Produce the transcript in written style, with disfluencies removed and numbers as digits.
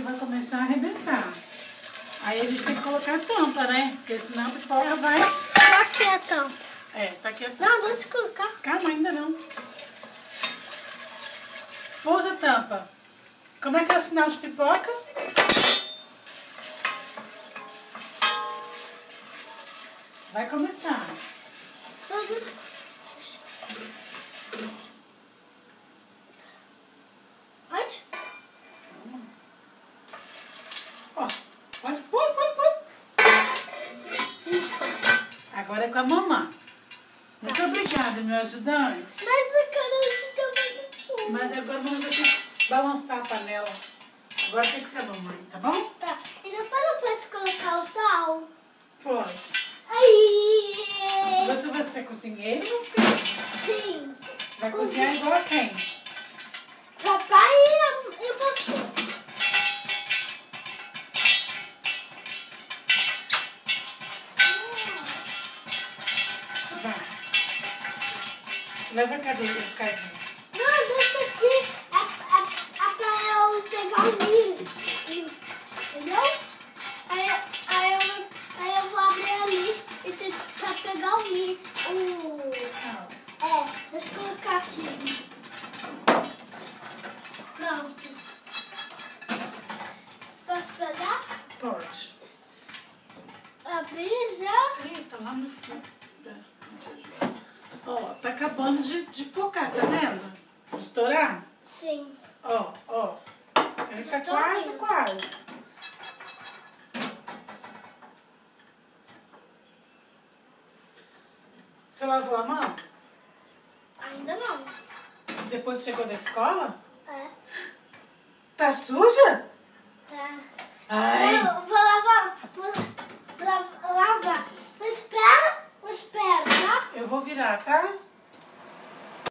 vai começar a arrebentar. Aí a gente tem que colocar a tampa, né? Porque senão a pipoca vai... Tá aqui a tampa. É, tá aqui a tampa. Não, deixa eu colocar. Calma, ainda não. Pousa a tampa. Como é que é o sinal de pipoca? Vai começar. Pode? Ó, pode pôr. Agora é com a mamãe. Muito obrigada, meu ajudante. Mas eu quero te tomar. Mas agora a mamãe vai ter que balançar a panela. Agora tem que ser a mamãe, tá bom? Tá. E depois eu posso colocar o sal? Pode. Aí. Você vai ser cozinheiro, meu filho? Sim. Vai cozinhar igual a quem? Papai e você. Vai. Leva a cadeira, esse cadinho. Não, deixa aqui pra eu pegar o milho. Entendeu? Aí eu vou abrir ali e tentar pegar o milho. Deixa eu colocar aqui. Pronto. Posso pegar? Pode. Abrir já. Eita, lá no fundo. Ó, tá acabando de focar, tá vendo? De estourar? Sim. Ó. Ele tá tô quase. abrindo. Você lavou a mão? Ainda não. Depois chegou da escola? É. Tá suja? Tá. Ai! Vou lavar. Vou lavar. Mas espera, tá? Eu vou virar, tá?